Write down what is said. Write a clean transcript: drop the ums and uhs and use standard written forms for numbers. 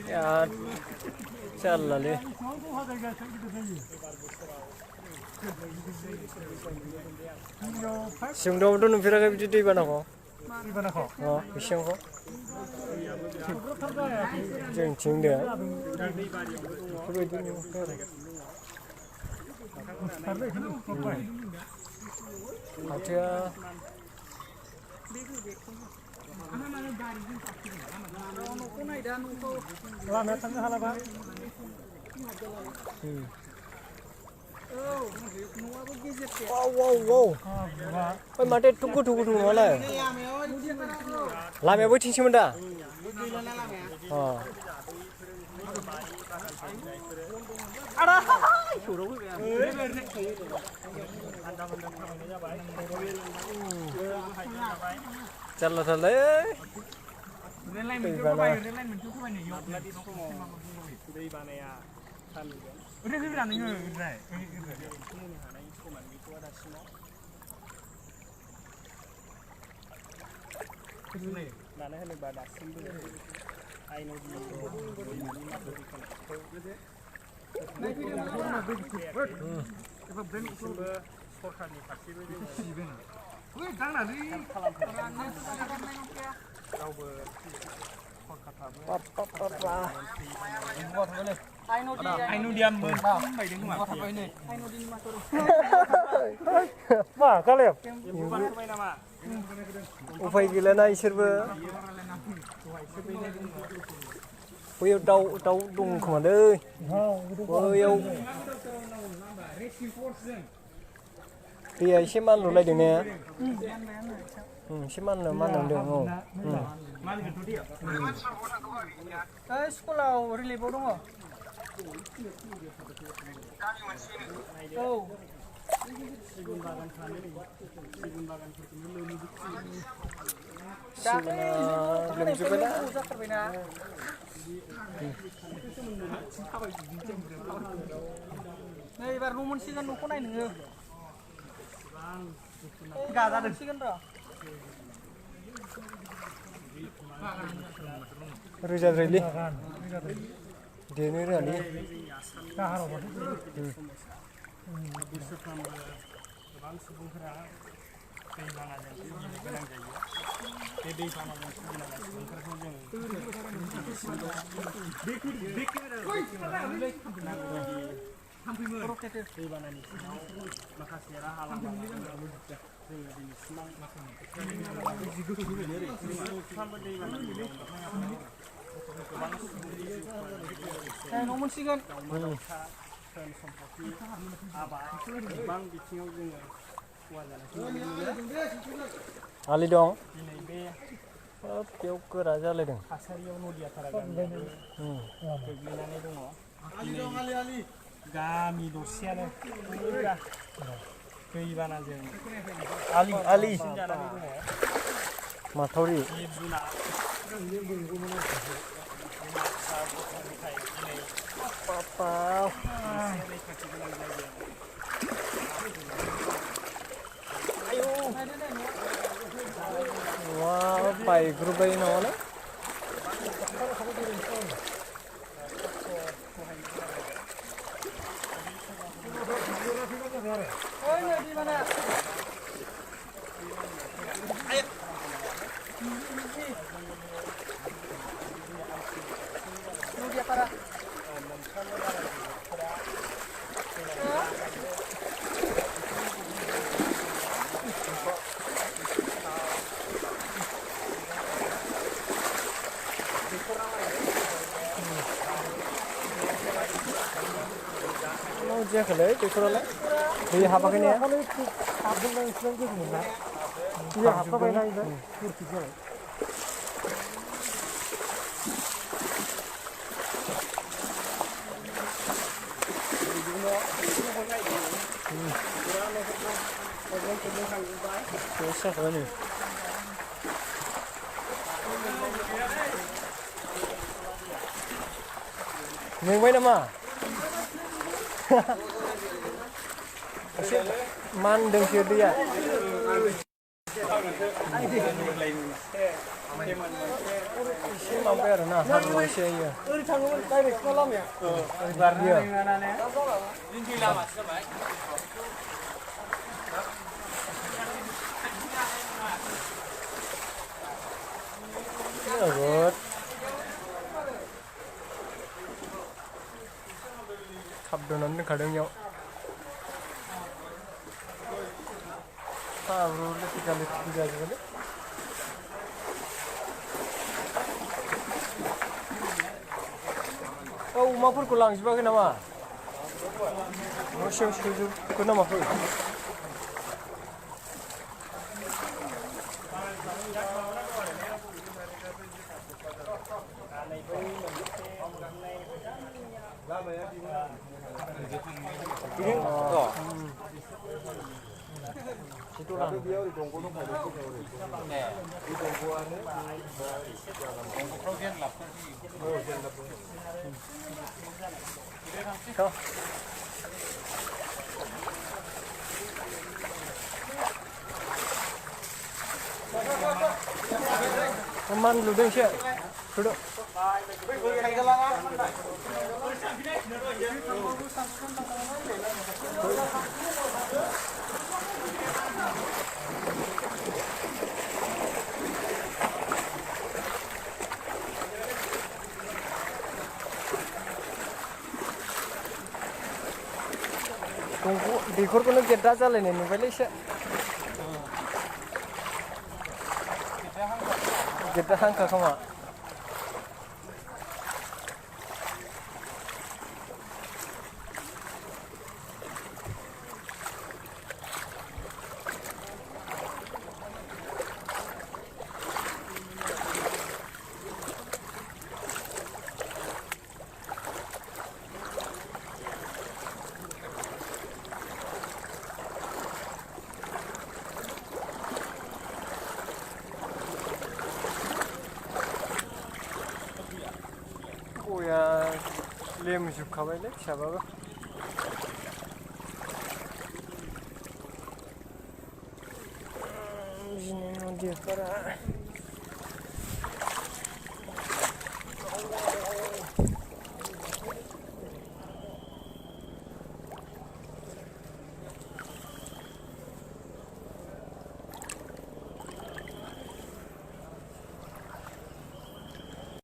यार चल ले सिंगावथ' नुफेराखै बिदि दैबानाखौ बेसेबांखौ जोंथिं दे बेफोरबायदि फाथोआ लामाया थांनो हालाबा माथो एथ' गोथौ गोथौ नङालाय लामाया बैथिंसोमोन दा जारलाथारलै मानो होनोबा दासिमबो सरखारनि फारसेबो रावबो उफाय गैलाना इसोरबो बैयाव दाउ दं खोमालै बैयाव दैया एसे मानलुलायदों ने एसे मानलुदों स्कुलाव रिलिफआव दङ सिगुन लोमजोब्बायना नै एबार न' मोनसिगोन न'खौ नाय नोङो गाजादोंसिगोन र' रोजाद्रायलै देनो रोङालै बोसोरफ्रोमबो गोबां सुबुंफोरा दैबानाजों भुगिनो गोनां जायो बे दैबानाजों भुगिनाय सुबुंफोरखौ जों दैबानानि सिङाव माखासे राहा लामा जोङो दिनैसिमाव न' मोनसिगोन धोन सम्पति आबाद गोबां बिथिङाव जोङो खहा जानायखौ नुनो मोनो आलि दं दिनै बे बेयाव गोरा जालायदों थासारियाव नदियापारा गामियाबो गोग्लैनानै दङ दिनै गामि दरसेयानो फुरा दैबानाजों आलि जानानै दङ माथावरि जिब जुनार wah baikrubai nawalah di mana? Ayo. Dia para. Mau jalan ke mana? Di apa ini ya? Abang yang sedang di mana? Iya, apa ini? Kursi jalan. Biasa kan ini. Mengway nama. Mandeng dia. एसे माबाय आरो ना हाब्रुआ एसे इयो ओरै थाङोमोन direct लामाया Good. Kabdonan kadang yau. Bro, tiga juga. Oh, mapur kulang sebagai nama. Musim setuju ke nama pun. Itu lah. Dia di tongkol tu ada tu kalau di tongkol ni. Program lap tadi. Program lap. Kau. Teman ludeng siap. Duduk. Tunggu, dikur kono kita jalan ini, balik sih. Kita hangka kemana? Ya lem juga balik siapa? Ini dia para.